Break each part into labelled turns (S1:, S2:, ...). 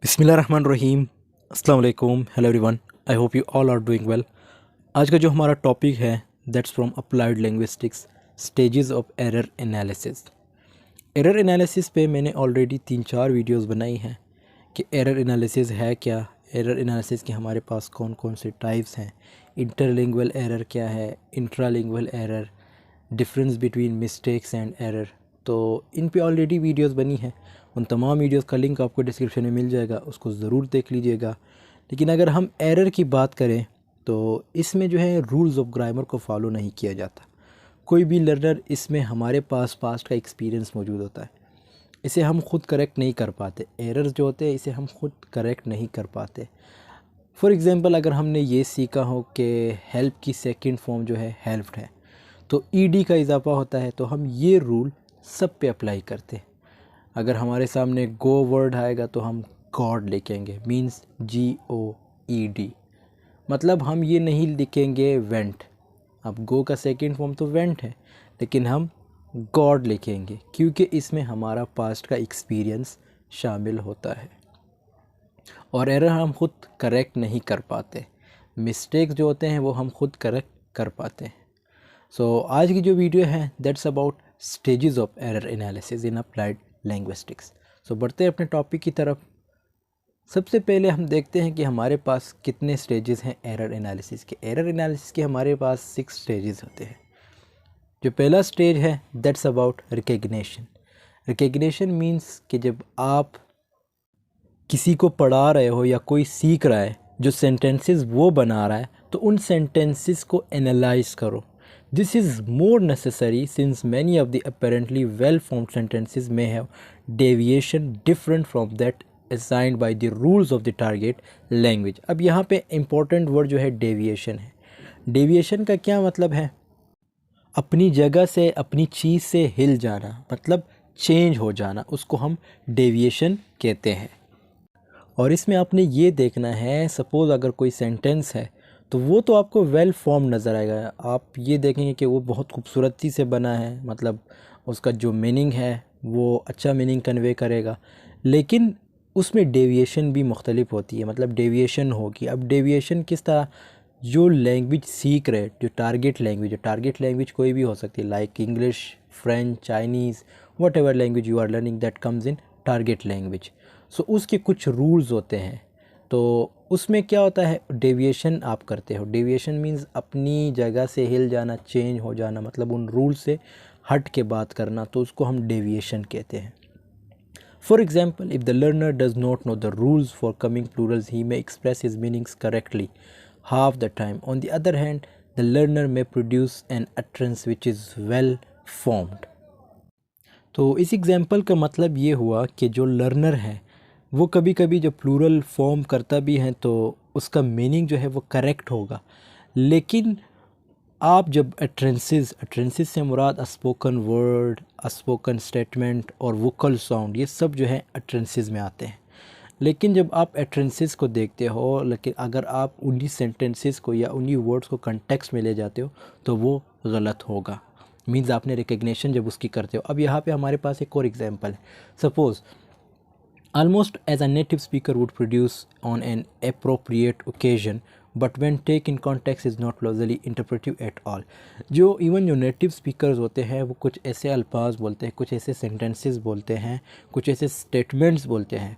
S1: बिस्मिल्लाहिर्रहमानिर्रहीम। अस्सलाम वालेकुम। Hello everyone, I hope you all are doing well. आज का जो हमारा टॉपिक है that's from applied linguistics, stages of error analysis. Error analysis पे मैंने ऑलरेडी 3-4 वीडियोस बनाई हैं कि एरर एनालिसिस है क्या, एरर एनालिसिस के हमारे पास कौन कौन से टाइप्स हैं, इंटरलिंगुअल एरर क्या है, intralingual error, difference between mistakes and error. तो इन पे ऑलरेडी वीडियोस बनी हैं, उन तमाम वीडियोस का लिंक आपको डिस्क्रिप्शन में मिल जाएगा, उसको ज़रूर देख लीजिएगा। लेकिन अगर हम एरर की बात करें तो इसमें जो है रूल्स ऑफ ग्रामर को फॉलो नहीं किया जाता। कोई भी लर्नर इसमें हमारे पास पास्ट का एक्सपीरियंस मौजूद होता है, इसे हम खुद करेक्ट नहीं कर पाते। एरर्स जो होते हैं इसे हम खुद करेक्ट नहीं कर पाते। फॉर एग्ज़ाम्पल, अगर हमने ये सीखा हो कि हेल्प की सेकंड फॉर्म जो है हेल्प्ड है, तो ईडी का इजाफा होता है, तो हम ये रूल सब पे अप्लाई करते हैं। अगर हमारे सामने गो वर्ड आएगा तो हम गॉड लिखेंगे, मींस GOED। मतलब हम ये नहीं लिखेंगे वेंट। अब गो का सेकंड फॉर्म तो वेंट है, लेकिन हम गॉड लिखेंगे क्योंकि इसमें हमारा पास्ट का एक्सपीरियंस शामिल होता है। और एरर हम खुद करेक्ट नहीं कर पाते, मिस्टेक्स जो होते हैं वो हम खुद करेक्ट कर पाते हैं। सो आज की जो वीडियो है that's about stages of error analysis in applied linguistics. So बढ़ते हैं अपने टॉपिक की तरफ। सबसे पहले हम देखते हैं कि हमारे पास कितने स्टेजेस हैं एरर एनालिसिस के। एरर एनालिसिस के हमारे पास 6 स्टेजेस होते हैं। जो पहला स्टेज है that's about recognition. Recognition means कि जब आप किसी को पढ़ा रहे हो या कोई सीख रहा है, जो सेंटेंसेस वो बना रहा है, तो उन सेंटेंसेस को एनालाइज करो। This is more necessary since many of the apparently well formed sentences may have deviation different from that assigned by the rules of the target language। अब यहाँ पे इम्पोर्टेंट वर्ड जो है डेविएशन है। Deviation का क्या मतलब है? अपनी जगह से, अपनी चीज़ से हिल जाना, मतलब चेंज हो जाना, उसको हम डेविएशन कहते हैं। और इसमें आपने ये देखना है, सपोज़ अगर कोई सेंटेंस है तो वो तो आपको वेल फॉर्म नज़र आएगा। आप ये देखेंगे कि वो बहुत खूबसूरती से बना है, मतलब उसका जो मीनिंग है वो अच्छा मीनिंग कन्वे करेगा, लेकिन उसमें डेविएशन भी मुख्तलिफ होती है, मतलब डेविएशन होगी। अब डेविएशन किस तरह? जो लैंग्वेज सीख रहे, जो टारगेट लैंग्वेज कोई भी हो सकती है, like English, French, Chinese, whatever language you are learning that comes in target language. So उसके कुछ रूल्स होते हैं। तो उसमें क्या होता है, डेविएशन आप करते हो। डेविएशन मींस अपनी जगह से हिल जाना, चेंज हो जाना, मतलब उन रूल से हट के बात करना, तो उसको हम डेविएशन कहते हैं। For example, if the learner does not know the rules for coming Plurals he may express his meanings correctly half the time. On the other hand, the learner may produce an utterance which is well formed। तो इस example का मतलब ये हुआ कि जो learner है वो कभी कभी जब प्लूरल फॉर्म करता भी है तो उसका मीनिंग जो है वो करेक्ट होगा, लेकिन आप जब अट्रेंसेस से मुराद अस्पोकन वर्ड, अस्पोकन स्टेटमेंट और वोकल साउंड, ये सब जो है अट्रेंसेस में आते हैं। लेकिन जब आप एट्रेंसेस को देखते हो, लेकिन अगर आप उन्हीं सेंटेंसेस को या उन्हीं वर्ड्स को कंटेक्स्ट में ले जाते हो तो वो गलत होगा। मीन्स आपने रिकग्निशन जब उसकी करते हो। अब यहाँ पे हमारे पास एक और एग्जांपल है। Suppose, almost as a native speaker would produce on an appropriate occasion but when taken in context is not logically interpretive at all। जो इवन जो नेटिव स्पीकर्स होते हैं वो कुछ ऐसे अल्फाज बोलते हैं, कुछ ऐसे सेंटेंसेस बोलते हैं, कुछ ऐसे स्टेटमेंट्स बोलते हैं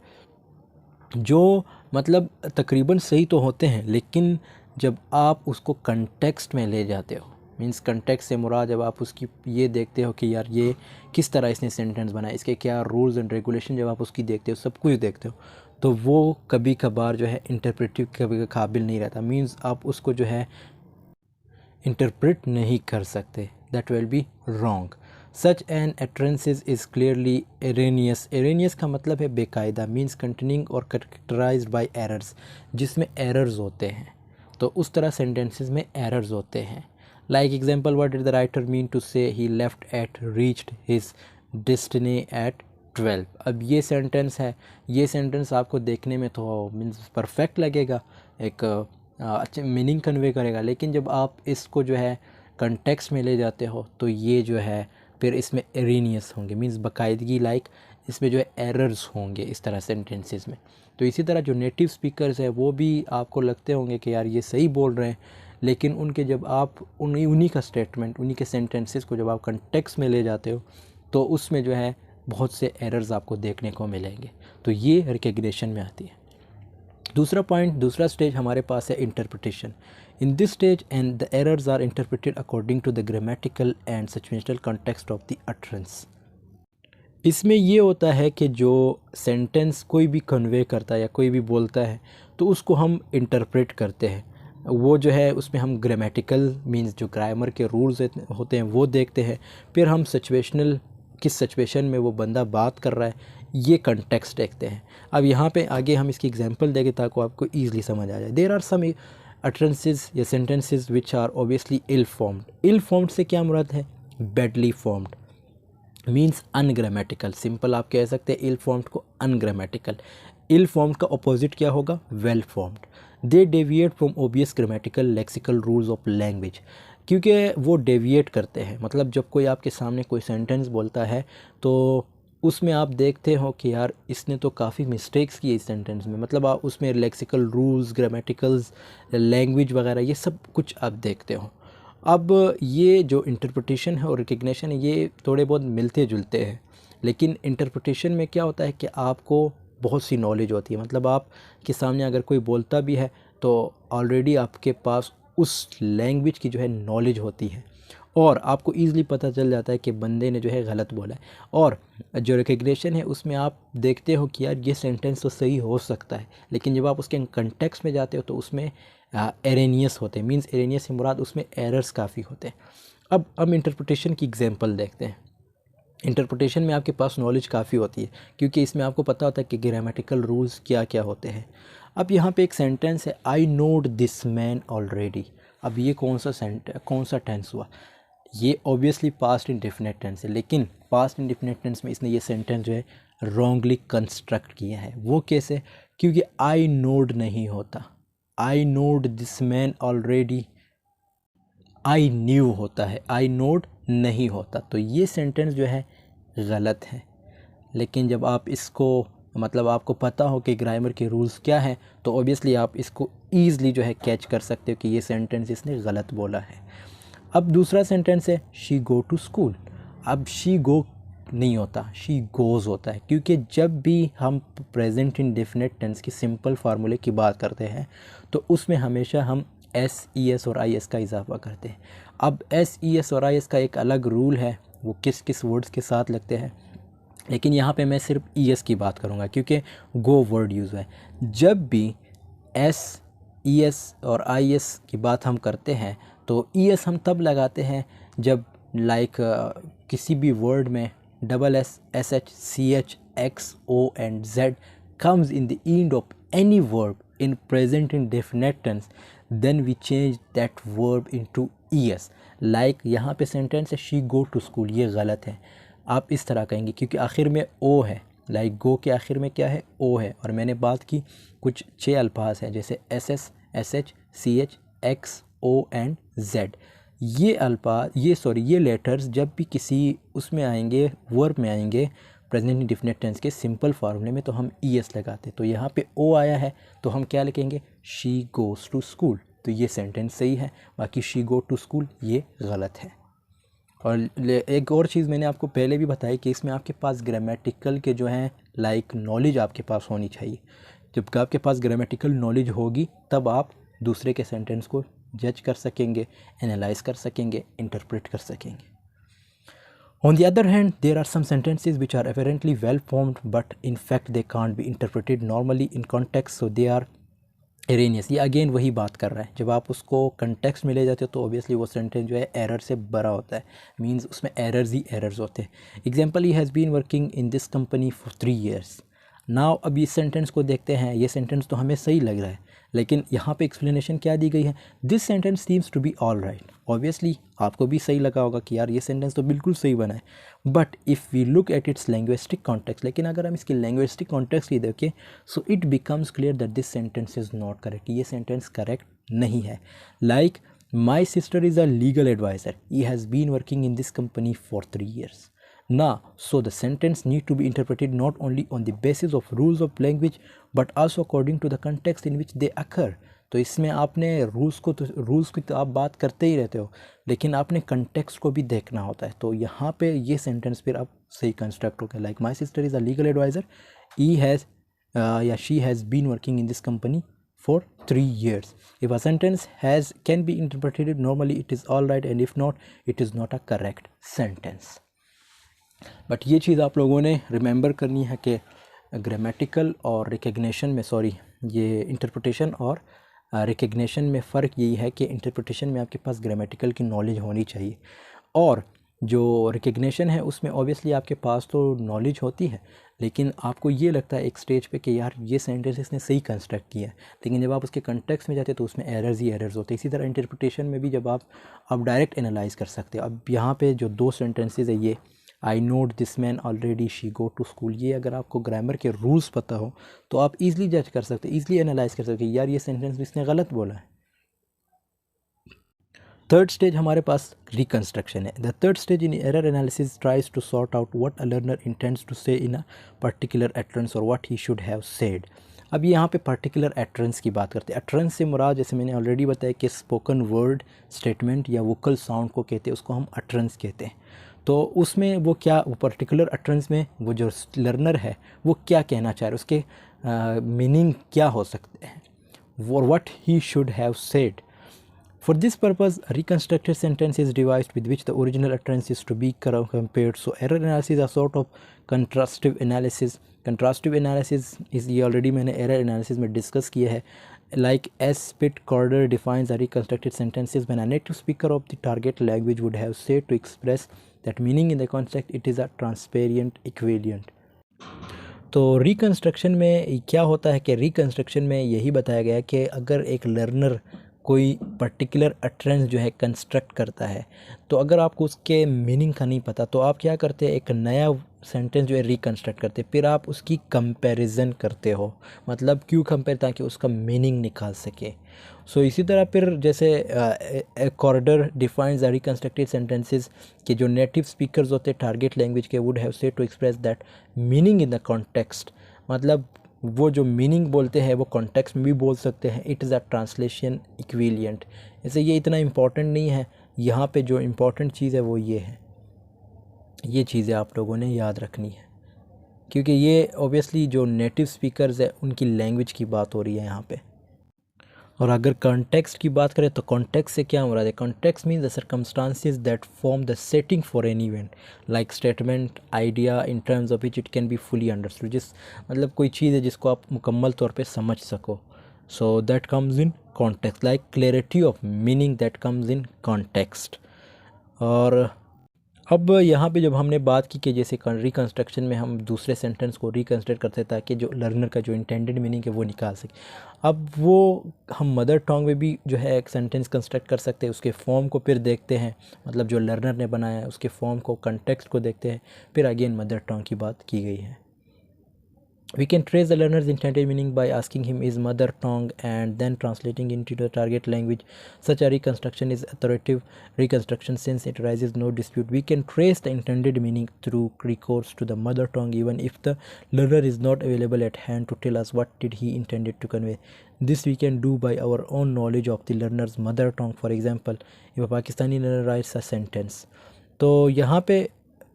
S1: जो मतलब तकरीबन सही तो होते हैं, लेकिन जब आप उसको कंटेक्स्ट में ले जाते हो, मींस कंटेक्स्ट से मुराद जब आप उसकी ये देखते हो कि यार ये किस तरह इसने सेंटेंस बनाया, इसके क्या रूल्स एंड रेगुलेशन, जब आप उसकी देखते हो, सब कुछ देखते हो, तो वो कभी कभार जो है इंटरप्रेटिव के काबिल नहीं रहता। मींस आप उसको जो है इंटरप्रेट नहीं कर सकते, that will be wrong. Such an utterances is clearly erroneous। erroneous का मतलब है बेकायदा, मीन्स कंटेनिंग और करेक्टराइज्ड बाय एरर्स, जिसमें एरर्स होते हैं। तो उस तरह सेंटेंसेस में एरर्स होते हैं। Like example, what did the writer mean to say he left at reached his destiny at 12। अब ये सेंटेंस है, ये सेंटेंस आपको देखने में तो मीन्स परफेक्ट लगेगा, एक अच्छे मीनिंग कन्वे करेगा, लेकिन जब आप इसको जो है कंटेक्स्ट में ले जाते हो तो ये जो है फिर इसमें एरेनियस होंगे, मींस बाकायदगी, लाइक इसमें जो है एरर्स होंगे इस तरह सेंटेंसेस में। तो इसी तरह जो नेटिव स्पीकर्स है वो भी आपको लगते होंगे कि यार ये सही बोल रहे हैं, लेकिन उनके जब आप उन्हीं का स्टेटमेंट, उन्हीं के सेंटेंसेस को जब आप कंटेक्स्ट में ले जाते हो तो उसमें जो है बहुत से एरर्स आपको देखने को मिलेंगे। तो ये रिकग्निशन में आती है। दूसरा पॉइंट, दूसरा स्टेज हमारे पास है interpretation. In this stage and the errors are interpreted according to the grammatical and situational context of the utterance. इसमें ये होता है कि जो सेंटेंस कोई भी कन्वे करता है या कोई भी बोलता है तो उसको हम इंटरप्रेट करते हैं। वो जो है उसमें हम ग्रामेटिकल मींस जो ग्रामर के रूल्स होते हैं वो देखते हैं, फिर हम सिचुएशनल, किस सिचुएशन में वो बंदा बात कर रहा है ये कंटेक्स्ट देखते हैं। अब यहाँ पे आगे हम इसकी एग्जांपल देंगे ताकि आपको ईजिली समझ आ जाए। देयर आर सम अटरेंसेस या sentences which are obviously ill formed. Ill formed से क्या मुराद है? Badly formed means ungrammatical. Simple आप कह सकते हैं इल फॉर्म्ड को अनग्रामेटिकल। इल फॉर्म्ड का अपोजिट क्या होगा? Well formed. They deviate from obvious grammatical lexical rules of language. क्योंकि वो डेविएट करते हैं, मतलब जब कोई आपके सामने कोई सेंटेंस बोलता है तो उसमें आप देखते हो कि यार इसने तो काफ़ी मिस्टेक्स किए इस सेंटेंस में, मतलब आप उसमें लेक्सिकल रूल्स, ग्रामेटिकल्स, लैंग्वेज वगैरह ये सब कुछ आप देखते हो। अब ये जो इंटरप्रिटेशन है और रिकग्निशन है ये थोड़े बहुत मिलते जुलते हैं, लेकिन इंटरप्रिटेशन में क्या होता है कि आपको बहुत सी नॉलेज होती है, मतलब आप के सामने अगर कोई बोलता भी है तो ऑलरेडी आपके पास उस लैंग्वेज की जो है नॉलेज होती है और आपको ईज़िली पता चल जाता है कि बंदे ने जो है गलत बोला है। और जो रिकग्निशन है उसमें आप देखते हो कि यार ये सेंटेंस तो सही हो सकता है, लेकिन जब आप उसके कंटेक्स्ट में जाते हो तो उसमें एरेनियस होते हैं। मींस एरेनियस से मुराद उसमें एरर्स काफ़ी होते हैं। अब हम इंटरप्रिटेशन की एग्जांपल देखते हैं। इंटरप्रिटेशन में आपके पास नॉलेज काफ़ी होती है क्योंकि इसमें आपको पता होता है कि ग्रामेटिकल रूल्स क्या क्या होते हैं। अब यहाँ पे एक सेंटेंस है, आई नोड दिस मैन ऑलरेडी। अब ये कौन सा टेंस हुआ? ये ऑब्वियसली पास्ट इंडेफिनिट टेंस है, लेकिन पास्ट इंडेफिनिट टेंस में इसने ये सेंटेंस जो है रॉन्गली कंस्ट्रक्ट किया है। वो कैसे? क्योंकि आई नोड नहीं होता, I knowed this man already, I knew होता है, आई नोड नहीं होता। तो ये सेंटेंस जो है गलत है। लेकिन जब आप इसको, मतलब आपको पता हो कि ग्रामर के रूल्स क्या हैं तो ऑब्वियसली आप इसको ईज़िली जो है कैच कर सकते हो कि ये सेंटेंस इसने गलत बोला है। अब दूसरा सेंटेंस है, शी गो टू स्कूल। अब शी गो नहीं होता, शी गोज़ होता है, क्योंकि जब भी हम प्रेजेंट इंडेफिनिट टेंस की सिंपल फार्मूले की बात करते हैं तो उसमें हमेशा हम एस, ई एस और आई एस का इजाफा करते हैं। अब एस, ई एस और आई एस का एक अलग रूल है, वो किस किस वर्ड्स के साथ लगते हैं, लेकिन यहाँ पे मैं सिर्फ ई एस की बात करूँगा क्योंकि गो वर्ड यूज़ है। जब भी एस, ई एस और आई एस की बात हम करते हैं तो ई एस हम तब लगाते हैं जब किसी भी वर्ड में double S, S H, C H, X, O and Z comes in the end of any verb in present indefinite tense, then we change that verb into es. Like यहाँ पे सेंटेंस है she go to school, ये गलत है। आप इस तरह कहेंगे क्योंकि आखिर में ओ है, लाइक गो के आखिर में क्या है? ओ है। और मैंने बात की कुछ 6 अल्फाज हैं जैसे S S, S H, C H, X, O and Z. ये अल्फाज, ये लेटर्स जब भी किसी उसमें आएंगे, वर्ब में आएंगे प्रेजेंट इंडेफिनिट टेंस के सिंपल फार्मूले में, तो हम ई एस लगाते। तो यहाँ पे ओ आया है तो हम क्या लिखेंगे? She goes to school. तो ये सेंटेंस सही है, बाकी शी गो टू स्कूल ये गलत है। और एक और चीज़ मैंने आपको पहले भी बताई कि इसमें आपके पास ग्रामेटिकल के जो हैं नॉलेज आपके पास होनी चाहिए। जब आपके पास ग्रामेटिकल नॉलेज होगी तब आप दूसरे के सेंटेंस को जज कर सकेंगे, एनालाइज कर सकेंगे, इंटरप्रेट कर सकेंगे। On the other hand, there are some sentences which are apparently well formed but in fact they can't be interpreted normally in context, so they are erroneous। ये अगेन वही बात कर रहा है, जब आप उसको कंटेक्स्ट में ले जाते हो तो ऑब्वियसली वो सेंटेंस जो है एरर से भरा होता है, मींस उसमें एरर्स ही एरर्स होते हैं। Example, he has been working in this company for 3 years। Now अब इस सेंटेंस को देखते हैं, ये सेंटेंस तो हमें सही लग रहा है, लेकिन यहाँ पे एक्सप्लेनेशन क्या दी गई है? This sentence seems to be all right. Obviously आपको भी सही लगा होगा कि यार ये सेंटेंस तो बिल्कुल सही बना है, but if we look at its linguistic context, लेकिन अगर हम इसकी लैंग्विस्टिक कॉन्टेक्स्ट की देखें so it becomes clear that this sentence is not correct. ये सेंटेंस करेक्ट नहीं है। Like, my sister is a legal adviser, he has been working in this company for 3 years। ना। So the sentence need to be interpreted not only on the basis of rules of language but also according to the context in which they occur. तो इसमें आपने rules की तो आप बात करते ही रहते हो, लेकिन आपने कंटेक्स्ट को भी देखना होता है। तो यहाँ पे ये सेंटेंस फिर आप सही कंस्ट्रक्ट हो गया। Like my sister is a legal adviser, he has या she has been working in this company for 3 years. If a sentence can be interpreted normally, it is all right, and if not, it is not a correct sentence. But ये चीज़ आप लोगों ने remember करनी है कि grammatical और recognition में, sorry, ये इंटरप्रिटेशन और रिकग्निशन में फ़र्क यही है कि इंटरप्रिटेशन में आपके पास ग्रामेटिकल की नॉलेज होनी चाहिए, और जो रिकग्निशन है उसमें ऑब्वियसली आपके पास तो नॉलेज होती है, लेकिन आपको ये लगता है एक स्टेज पे कि यार ये सेंटेंस इसने सही कंस्ट्रक्ट किया है, लेकिन जब आप उसके कंटेक्स्ट में जाते हैं तो उसमें एरर्स ही एरर्स होते हैं। इसी तरह इंटरप्रिटेशन में भी जब आप डायरेक्ट एनालाइज कर सकते हो। अब यहाँ पे जो 2 सेंटेंसेस है, ये I knowed this man already she go to school, ये अगर आपको ग्रामर के रूल्स पता हो तो आप ईज़िली जज कर सकते हो, ईज़िली एनालाइज कर सकते हो यार ये सेंटेंस इसने गलत बोला है। थर्ड स्टेज हमारे पास रिकंस्ट्रक्शन है। The third stage in error analysis tries to sort out what a learner intends to say in a particular utterance और what he should have said. अब यहाँ पे पर्टिकुलर एट्रेंस की बात करते हैं। एट्रेंस से मुराद, जैसे मैंने ऑलरेडी बताया कि स्पोकन वर्ड स्टेटमेंट या वोकल साउंड को कहते हैं, उसको हम एट्रेंस कहते हैं। तो उसमें वो क्या, वो पर्टिकुलर एट्रेंस में वो जो लर्नर है वो क्या कहना चाह रहे, उसके मीनिंग क्या हो सकते हैं, और what he should have said. For this purpose, a reconstructed sentence is devised with which the original utterance is to be compared. So error analysis is a sort of contrastive analysis. Contrastive analysis is, ये already मैंने error analysis में discuss किया है. Like S. Pitt Corder defines a reconstructed sentences when a native speaker of the target language would have said to express that meaning in the context, it is a transparent equivalent. तो reconstruction में क्या होता है कि reconstruction में यही बताया गया है कि अगर एक लर्नर कोई पर्टिकुलर अटरेंस जो है कंस्ट्रक्ट करता है, तो अगर आपको उसके मीनिंग का नहीं पता तो आप क्या करते हैं, एक नया सेंटेंस जो है रिकन्स्ट्रक्ट करते, फिर आप उसकी कंपैरिजन करते हो। मतलब क्यों कंपेयर, ताकि उसका मीनिंग निकाल सके। सो इसी तरह फिर जैसे Corder defines the reconstructed sentences कि जो नेटिव स्पीकर्स होते हैं टारगेट लैंग्वेज के would have said to express that meaning in the context. मतलब वो जो मीनिंग बोलते हैं वो कॉन्टेक्स्ट में भी बोल सकते हैं। It is a translation equivalent. ऐसे ये इतना इम्पॉर्टेंट नहीं है, यहाँ पे जो इम्पॉर्टेंट चीज़ है वो ये है, ये चीज़ें आप लोगों ने याद रखनी है, क्योंकि ये ऑब्वियसली जो नेटिव स्पीकर्स है उनकी लैंग्वेज की बात हो रही है यहाँ पे। और अगर कॉन्टेक्स्ट की बात करें तो कॉन्टेक्स्ट से क्या मुराद है? Context means the circumstances that form the setting for an event, like statement, idea in terms of which it can be fully understood. जिस मतलब कोई चीज़ है जिसको आप मुकम्मल तौर पे समझ सको, so that comes in context. Like clarity of meaning that comes in context. और अब यहाँ पे जब हमने बात की कि जैसे रिकन्स्ट्रक्शन में हम दूसरे सेंटेंस को रिकन्स्ट्रक्ट करते हैं ताकि जो लर्नर का जो इंटेंडेड मीनिंग है वो निकाल सके। अब वो हम मदर टंग में भी जो है एक सेंटेंस कंस्ट्रक्ट कर सकते हैं, उसके फॉर्म को फिर देखते हैं, मतलब जो लर्नर ने बनाया है उसके फॉर्म को, कंटेक्स्ट को देखते हैं, फिर अगेन मदर टंग की बात की गई है। We can trace the learner's intended meaning by asking him his mother tongue and then translating into the target language. Such a reconstruction is authoritative reconstruction since it raises no dispute. We can trace the intended meaning through recourse to the mother tongue even if the learner is not available at hand to tell us what did he intended to convey. This we can do by our own knowledge of the learner's mother tongue. For example, if a Pakistani learner writes a sentence, तो यहाँ पे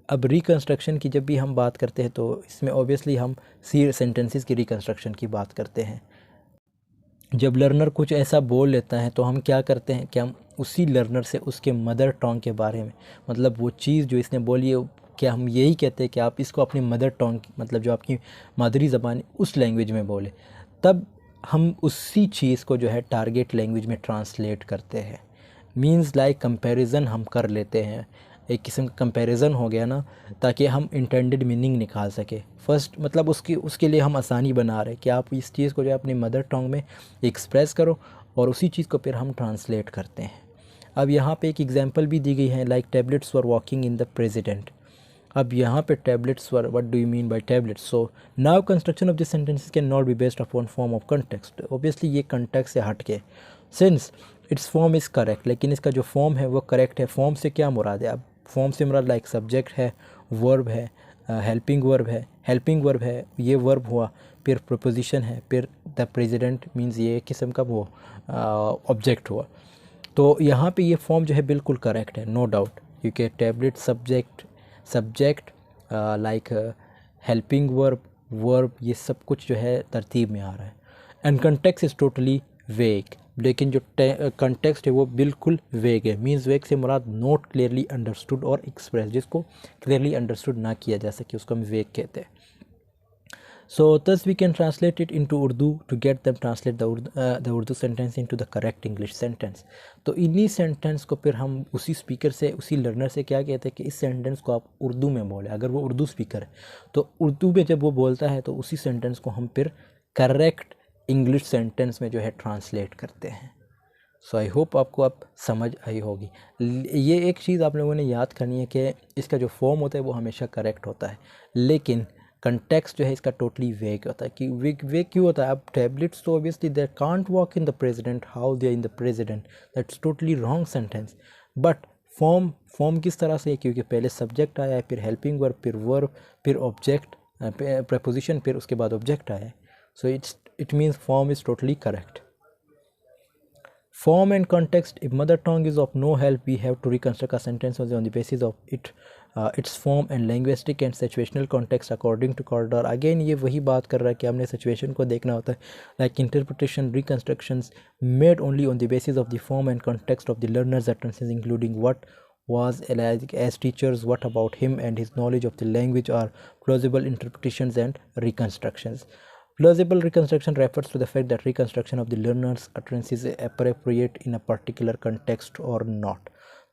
S1: अब reconstruction की जब भी हम बात करते हैं तो इसमें ऑब्वियसली हम सेंटेंसेस की रिकन्स्ट्रक्शन की बात करते हैं। जब लर्नर कुछ ऐसा बोल लेता है तो हम क्या करते हैं कि हम उसी लर्नर से उसके मदर टंग के बारे में, मतलब वो चीज़ जो इसने बोली है, क्या हम यही कहते हैं कि आप इसको अपनी मदर टंग, मतलब जो आपकी मादरी ज़बान उस लैंग्वेज में बोले, तब हम उसी चीज़ को जो है टारगेट लैंग्वेज में ट्रांसलेट करते हैं। मीन्स लाइक कंपैरिजन हम कर लेते हैं, एक किस्म का कंपैरिजन हो गया ना, ताकि हम इंटेंडेड मीनिंग निकाल सके। फर्स्ट मतलब उसके लिए हम आसानी बना रहे हैं कि आप इस चीज़ को जो है अपनी मदर टंग में एक्सप्रेस करो और उसी चीज़ को फिर हम ट्रांसलेट करते हैं। अब यहाँ पे एक एग्जांपल भी दी गई है, like tablets were walking in the president. अब यहाँ पे tablets were, what do you mean by tablets? So now construction of this sentences can not be based upon form of context. Obviously ये context से हट के, since it's form is correct, लेकिन इसका जो फॉर्म है वो करेक्ट है। फॉर्म से क्या मुराद है? अब फॉर्म से मुराद लाइक सब्जेक्ट है वर्ब है, हेल्पिंग वर्ब है, ये वर्ब हुआ, फिर प्रपोजिशन है, फिर द प्रेसिडेंट मीन्स ये किस्म का वो ऑब्जेक्ट हुआ। तो यहाँ पे ये फॉर्म जो है बिल्कुल करेक्ट है, नो डाउट, क्योंकि tablet subject like helping verb ये सब कुछ जो है तरतीब में आ रहा है। एंड कंटेक्स्ट इज़ टोटली वेग, लेकिन जो कंटेक्स्ट है वो बिल्कुल वेग है। मीन्स वेग से मुराद नॉट क्लियरली अंडरस्टूड और एक्सप्रेस, जिसको क्लियरली अंडरस्टूड ना किया जा सके उसको हम वेग कहते हैं। So thus we can translate it into Urdu to get them translate the Urdu sentence into the correct English sentence. तो इन्हीं सेंटेंस को फिर हम उसी स्पीकर से, उसी लर्नर से क्या कहते हैं कि इस सेंटेंस को आप उर्दू में बोलें। अगर वो उर्दू स्पीकर है तो उर्दू में जब वो बोलता है तो उसी सेंटेंस को हम फिर करेक्ट इंग्लिश सेंटेंस में जो है ट्रांसलेट करते हैं। सो आई होप आपको अब समझ आई होगी। ये एक चीज़ आप लोगों ने याद करनी है कि इसका जो फॉर्म होता है वो हमेशा करेक्ट होता है, लेकिन कंटेक्स्ट जो है इसका टोटली वेग होता है। कि वेग क्यों होता है? अब टैबलेट्स तो obviously they can't walk in the president, how they in the president, that's totally wrong sentence. But form किस तरह से है? क्योंकि पहले सब्जेक्ट आया है, फिर हेल्पिंग वर्ब, फिर ऑब्जेक्ट प्रपोजिशन, फिर उसके बाद ऑब्जेक्ट आया है। So it means form is totally correct. Form and context. If mother tongue is of no help, we have to reconstruct a sentence on the basis of its form and linguistic and situational context according to Cordar. Again ये वही बात कर रहा है कि हमने situation को देखना होता है, like interpretation reconstructions made only on the basis of the form and context of the learner's utterances, including what was as teachers, what about him and his knowledge of the language, are plausible interpretations and reconstructions. Plausible reconstruction refers to the fact that reconstruction of the learner's utterance is appropriate in a particular context or not.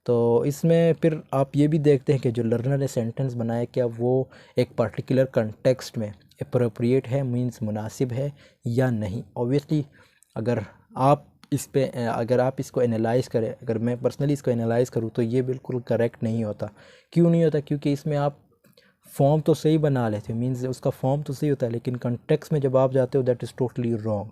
S1: तो इसमें फिर आप ये भी देखते हैं कि जो लर्नर ने सेंटेंस बनाया क्या वो एक पर्टिकुलर कंटेक्स्ट में अप्रोप्रिएट है, मींस मुनासिब है या नहीं। ऑब्वियसली अगर आप इसको एनालाइज़ करें, अगर मैं पर्सनली इसको एनालाइज़ करूँ तो ये बिल्कुल करेक्ट नहीं होता। क्यों नहीं होता? क्योंकि इसमें आप फॉर्म तो सही बना लेते हो, मीन्स उसका फॉर्म तो सही होता है, लेकिन कंटेक्स्ट में जब आप जाते हो that is totally wrong.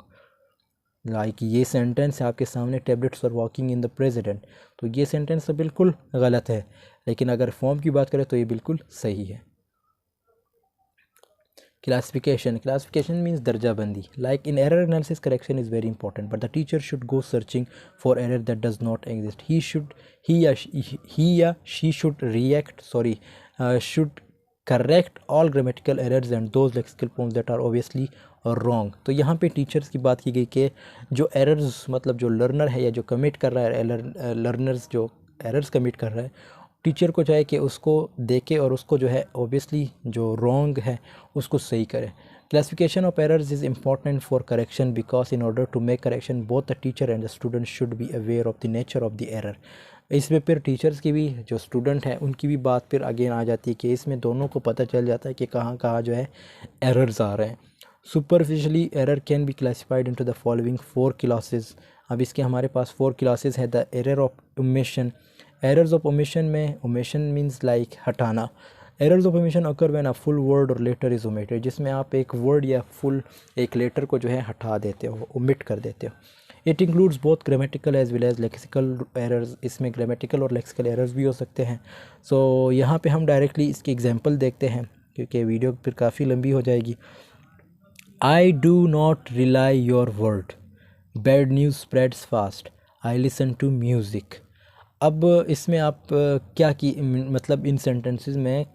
S1: Like ये सेंटेंस है आपके सामने, tablets are walking in the president, तो ये सेंटेंस तो बिल्कुल गलत है, लेकिन अगर फॉर्म की बात करें तो ये बिल्कुल सही है। क्लासिफिकेशन मीन्स दर्जा बंदी। Like in error analysis correction is very important, but the teacher should go searching for error that does not exist. He या she should correct all grammatical errors and those lexical forms that are obviously wrong. तो यहाँ पे teachers की बात की गई कि जो एरर्स, मतलब जो लर्नर है या जो कमिट कर रहा है, लर्नर्स जो एरर्स कमिट कर रहा है, टीचर को चाहे कि उसको देखे और उसको जो है ऑब्वियसली जो रॉन्ग है उसको सही करे। Classification of errors is important for correction because in order to make correction both the teacher and the student should be aware of the nature of the error. इसमें फिर टीचर्स की भी, जो स्टूडेंट हैं उनकी भी बात फिर अगेन आ जाती है कि इसमें दोनों को पता चल जाता है कि कहाँ कहाँ जो है एरर्स आ रहे हैं। Superficially error can be classified into the following 4 classes. अब इसके हमारे पास 4 क्लासेस है। The error of omission. Errors of omission में, ओमिशन मीन्स लाइक हटाना। Errors of omission occur when a full word और लेटर इज़ ओमिटेड, जिसमें आप एक वर्ड या फुल एक लेटर को जो है हटा देते हो, ओमिट कर देते हो। It includes both grammatical as well as lexical errors. इसमें ग्रामेटिकल और लेक्सिकल एरर्स भी हो सकते हैं। सो यहाँ पे हम डायरेक्टली इसकी एग्जांपल देखते हैं क्योंकि वीडियो फिर काफ़ी लंबी हो जाएगी। I do not rely your word, bad news spreads fast, I listen to music. अब इसमें आप क्या की मतलब इन सेंटेंसेस में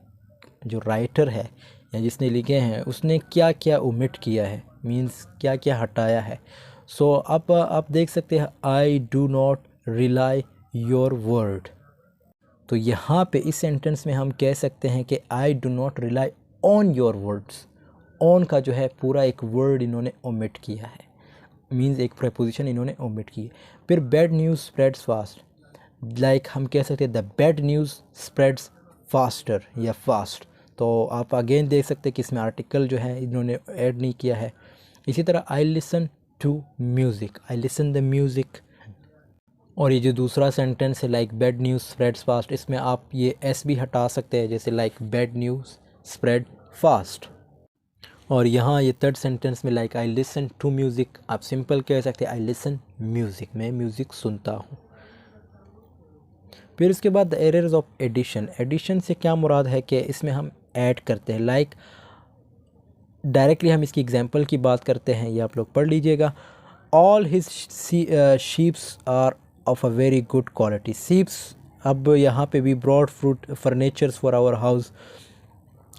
S1: जो राइटर है या जिसने लिखे हैं उसने क्या क्या ओमिट किया है, मींस क्या क्या हटाया है। सो अब आप देख सकते हैं आई do not rely your word. तो यहाँ पे इस सेंटेंस में हम कह सकते हैं कि आई do not rely on your words. On का जो है पूरा एक वर्ड इन्होंने ओमिट किया है, मींस एक प्रपोजिशन इन्होंने ओमिट की है। फिर bad news spreads fast, like हम कह सकते हैं the bad news spreads faster या फास्ट। तो आप अगेन देख सकते हैं कि इसमें आर्टिकल जो है इन्होंने ऐड नहीं किया है। इसी तरह I listen to music, I listen the music. और ये जो दूसरा सेंटेंस है like bad news spreads fast, इसमें आप ये एस भी हटा सकते हैं, जैसे like bad news spread fast. और यहाँ ये थर्ड सेंटेंस में like I listen to music, आप सिंपल कह सकते हैं आई लिसन म्यूज़िक, मैं म्यूज़िक सुनता हूँ। फिर उसके बाद एरर्स ऑफ एडिशन। एडिशन से क्या मुराद है कि इसमें हम ऐड करते हैं, लाइक डायरेक्टली हम इसकी एग्जांपल की बात करते हैं, ये आप लोग पढ़ लीजिएगा। All his sheeps are of a very good quality. Sheeps, अब यहाँ पे भी brought fruit furnitures for our house,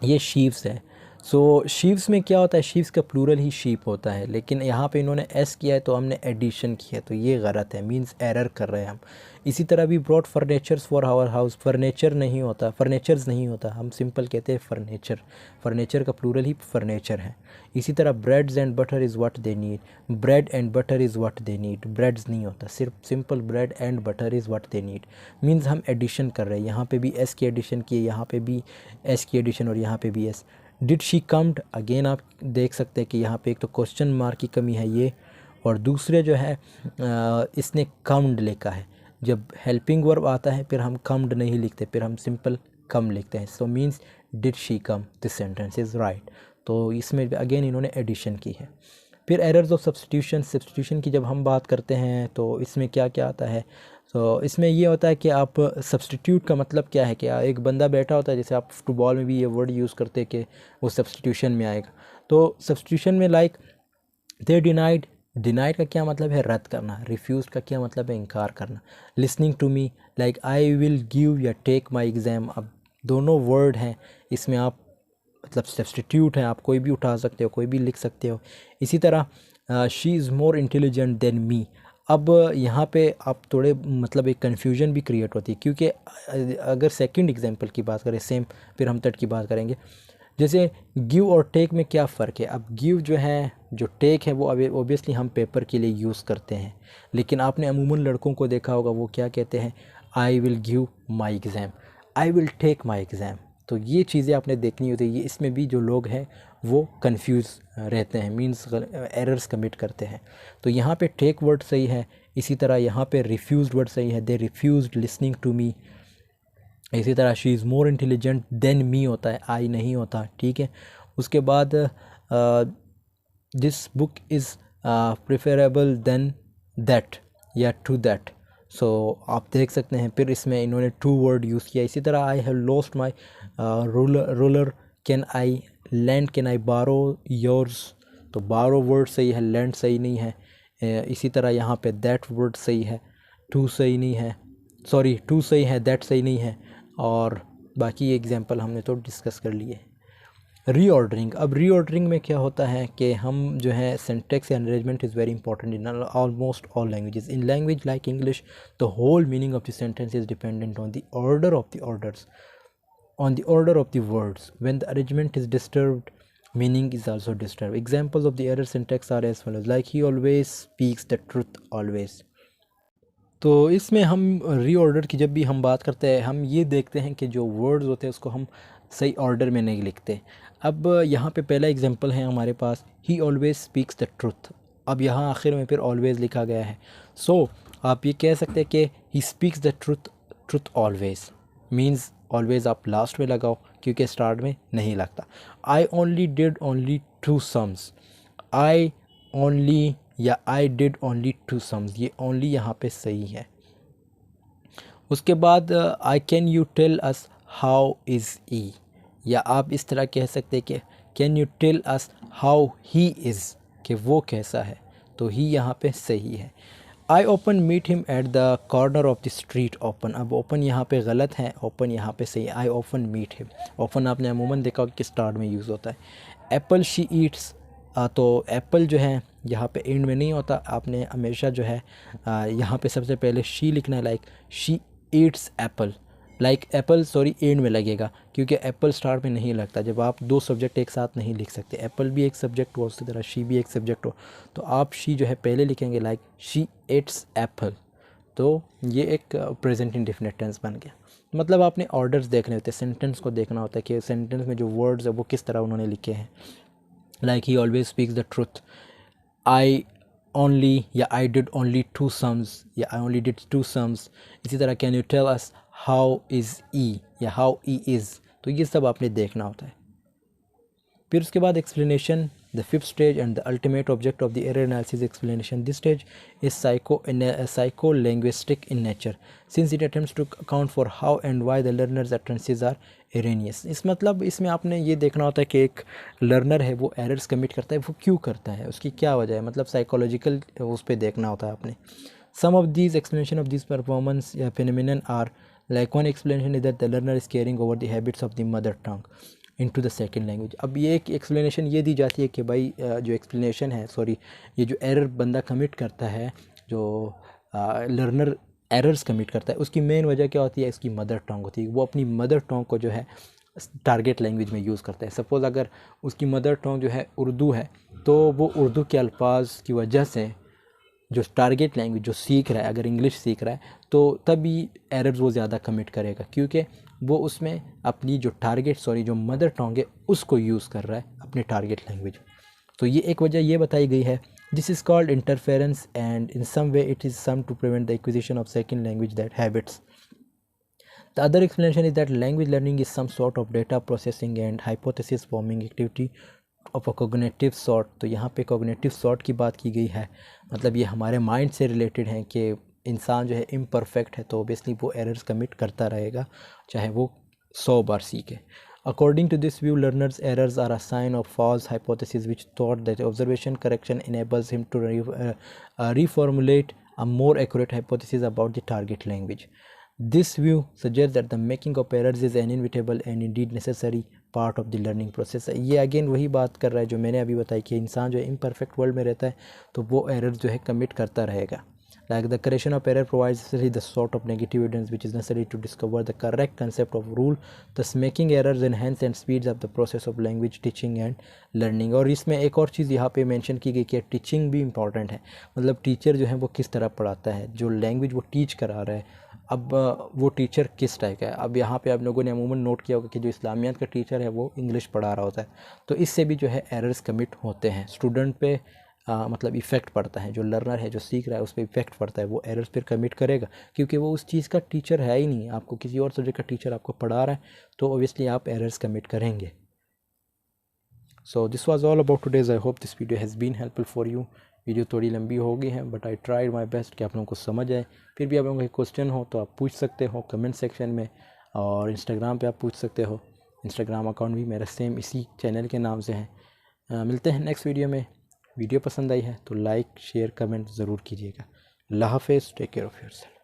S1: ये शीप्स है। सो शीप्स में क्या होता है, शीप्स का प्लूरल ही शीप होता है, लेकिन यहाँ पे इन्होंने एस किया है तो हमने एडिशन किया है, तो ये गलत है, मींस एरर कर रहे हैं हम। इसी तरह भी brought furnitures for our house, furniture नहीं होता, फर्नीचर्स नहीं होता, हम सिंपल कहते हैं फर्नीचर, फर्नीचर का प्लूरल ही फर्नीचर है। इसी तरह breads and butter is what they need, bread and butter is what they need, breads नहीं होता, सिर्फ simple bread and butter is what they need, means हम एडिशन कर रहे हैं। यहाँ पे भी एस की एडिशन की है, यहाँ पे भी एस की एडिशन और यहाँ पे भी S. Did she comed, again आप देख सकते हैं कि यहाँ पे एक तो क्वेश्चन मार्क की कमी है ये, और दूसरे जो है इसने कम्ड लिखा है। जब हेल्पिंग वर्ब आता है फिर हम कम्ड नहीं लिखते, फिर हम सिंपल कम लिखते हैं। So means did she come, this sentence is right. तो इसमें अगेन इन्होंने एडिशन की है। फिर एरर्स ऑफ सब्स्टिट्यूशन। सब्स्टिट्यूशन की जब हम बात करते हैं तो इसमें क्या क्या आता है, तो इसमें ये होता है कि आप सब्स्टिट्यूट का मतलब क्या है कि एक बंदा बैठा होता है, जैसे आप फुटबॉल में भी ये वर्ड यूज़ करते हैं कि वो सब्स्टिट्यूशन में आएगा। तो सब्स्टिट्यूशन में लाइक दे डिनाइड, डिनाइड का क्या मतलब है, रद्द करना। रिफ्यूज़ का क्या मतलब है, इनकार करना। Listening to me, like I will give या टेक माई एग्ज़ाम। अब दोनों वर्ड हैं, इसमें आप मतलब सब्स्टिट्यूट है, आप कोई भी उठा सकते हो, कोई भी लिख सकते हो। इसी तरह she is more intelligent than मी। अब यहाँ पे आप थोड़े मतलब एक कन्फ्यूजन भी क्रिएट होती है, क्योंकि अगर सेकंड एग्जांपल की बात करें सेम, फिर हम थर्ड की बात करेंगे। जैसे गिव और टेक में क्या फ़र्क है, अब गिव जो है, जो टेक है वो ऑब्वियसली हम पेपर के लिए यूज़ करते हैं, लेकिन आपने अमूमन लड़कों को देखा होगा वो क्या कहते हैं, I will give my exam, I will take my exam. तो ये चीज़ें आपने देखनी होती है, ये इसमें भी जो लोग हैं वो कंफ्यूज रहते हैं, मींस एरर्स कमिट करते हैं। तो यहाँ पे टेक वर्ड सही है, इसी तरह यहाँ पे रिफ्यूज़ड वर्ड सही है, दे रिफ्यूज़ड लिसनिंग टू मी। इसी तरह she is more intelligent than me होता है, आई नहीं होता, ठीक है। उसके बाद this book is preferable than that या टू दैट। सो आप देख सकते हैं, फिर इसमें इन्होंने टू वर्ड यूज़ किया। इसी तरह I have lost my roller, can I land, can I बारो योर्स। तो बारो वर्ड सही है, लैंड सही नहीं है। इसी तरह यहाँ पे दैट वर्ड सही है, टू सही नहीं है, सॉरी टू सही है, दैट सही नहीं है। और बाकी एग्जांपल हमने तो डिस्कस कर लिए। रीऑर्डरिंग, अब रीऑर्डरिंग में क्या होता है कि हम जो है syntax and arrangement is very important in almost all languages. In language like English the whole meaning of the sentence is dependent on the order of the orders, on the order of the words. When the arrangement is disturbed, meaning is also disturbed. Examples of the error syntax are as follows, like he always speaks the truth always. तो इसमें हम reorder की जब भी हम बात करते हैं, हम ये देखते हैं कि जो वर्ड्स होते हैं उसको हम सही ऑर्डर में नहीं लिखते। अब यहाँ पे पहला एग्जांपल है हमारे पास, he always speaks the truth. अब यहाँ आखिर में फिर ऑलवेज लिखा गया है। सो आप ये कह सकते हैं कि he speaks the truth, truth always, means always आप लास्ट में लगाओ क्योंकि स्टार्ट में नहीं लगता। I only did only two sums, I only या I did only two sums, ये ओनली यहाँ पे सही है। उसके बाद I can you tell us how is he, या आप इस तरह कह सकते हैं कि can you tell us how he is, कि वो कैसा है, तो ही यहाँ पे सही है। I often meet him at the corner of the street often, अब ओपन यहाँ पे गलत है, ओपन यहाँ पे सही है। I often meet him, often आपने अमूमन देखा कि स्टार्ट में यूज़ होता है। एप्पल शी ईट्स, तो एप्पल जो है यहाँ पे एंड में नहीं होता, आपने हमेशा जो है यहाँ पे सबसे पहले शी लिखना है, like she Yeats Apple, like Apple sorry and में लगेगा क्योंकि एप्पल स्टार्ट में नहीं लगता। जब आप दो सब्जेक्ट एक साथ नहीं लिख सकते, एप्पल भी एक सब्जेक्ट हो उसी तरह शी भी एक सब्जेक्ट हो, तो आप शी जो है पहले लिखेंगे, लाइक शी एट्स एप्पल, तो ये एक प्रेजेंट इंडेफिनिट टेंस बन गया। मतलब आपने ऑर्डर्स देखने होते हैं, सेंटेंस को देखना होता है कि सेंटेंस में जो वर्ड्स है वो किस तरह उन्होंने लिखे हैं। Like he always speaks the truth, I only या I did only two sums या I only did two sums. इसी तरह can you tell us how is he या हाउ ई इज़, तो ये सब आपने देखना होता है। फिर उसके बाद explanation, The fifth stage and the ultimate object of the error analysis explanation. This stage is psycholinguistic in nature, since it attempts to account for how and why the learner's utterances are erroneous. इस मतलब इसमें आपने ये देखना होता है कि एक लर्नर है वो एरर्स कमिट करता है, वो क्यों करता है, उसकी क्या वजह है, मतलब साइकोलॉजिकल उस पर देखना होता है आपने. Some of these explanation of this performance phenomenon are like one explanation is that the learner is carrying over the habits of the mother tongue into the second language. अब ये एक एक्सप्लेनेशन ये दी जाती है कि भाई जो एक्सप्लेनेशन है ये जो एरर बंदा कमिट करता है, जो लर्नर एरर्स कमिट करता है, उसकी मेन वजह क्या होती है, इसकी मदर टंग होती है. वो अपनी मदर टंग को जो है टारगेट लैंग्वेज में यूज़ करता है. सपोज़ अगर उसकी मदर टंग जो है उर्दू है, तो वो उर्दू के अल्फाज की वजह से जो टारगेट लैंग्वेज जो सीख रहा है, अगर इंग्लिश सीख रहा है तो तभी एरर्स वो ज़्यादा कमिट करेगा, क्योंकि वो उसमें अपनी जो मदर टंग है उसको यूज़ कर रहा है अपने टारगेट लैंग्वेज. तो ये एक वजह ये बताई गई है. This is called interference and in some way it is some to prevent the acquisition of second language that habits. The other explanation is that language learning is some sort of data processing and hypothesis forming activity of a cognitive sort. तो यहाँ पे cognitive sort की बात की गई है, मतलब ये हमारे माइंड से रिलेटेड है कि इंसान जो है इम्परफेक्ट है, तो ऑब्वियसली वो एरर्स कमिट करता रहेगा चाहे वो 100 बार सीखे. According to this view, learners' errors are a sign of false hypothesis which thought that observation correction enables him to reformulate a more accurate hypothesis about the target language. This view suggests that the making of errors is an inevitable and indeed necessary part of the learning process. ये again वही बात कर रहा है जो मैंने अभी बताई कि इंसान जो है इम्परफेक्ट वर्ल्ड में रहता है तो वो एरर्स जो है कमिट करता रहेगा. Like the correction of error provides the sort of negative evidence which is necessary to discover the correct concept of rule, thus making errors enhance and speeds up the process of language teaching and learning. और इसमें एक और चीज़ यहाँ पे mention की गई कि teaching भी इम्पॉर्टेंट है, मतलब टीचर जो है वो किस तरह पढ़ाता है, जो लैंग्वेज वो टीच करा रहा है, अब वो टीचर किस टाइप का है. अब यहाँ पे आप लोगों ने अमूमन नोट किया होगा कि जो इस्लामियात का टीचर है वो इंग्लिश पढ़ा रहा होता है, तो इससे भी जो है एरर्स कमिट होते हैं, स्टूडेंट पे मतलब इफ़ेक्ट पड़ता है, जो लर्नर है जो सीख रहा है उस पर इफ़ेक्ट पड़ता है, वो एरर्स फिर कमिट करेगा क्योंकि वो उस चीज़ का टीचर है ही नहीं. आपको किसी और सब्जेक्ट का टीचर आपको पढ़ा रहा है तो ऑब्वियसली आप एरर्स कमिट करेंगे. So this was all about today's. I hope this video has been helpful for you. Video थोड़ी लंबी हो गई है but I tried my best कि आप लोगों को समझ आए. फिर भी आप लोगों को क्वेश्चन हो तो आप पूछ सकते हो कमेंट सेक्शन में, और इंस्टाग्राम पे आप पूछ सकते हो. इंस्टाग्राम अकाउंट भी मेरा सेम इसी चैनल के नाम से है. मिलते हैं नेक्स्ट वीडियो में. वीडियो पसंद आई है तो लाइक शेयर कमेंट ज़रूर कीजिएगा. अल्लाह हाफ़िज़. Take care of yourself.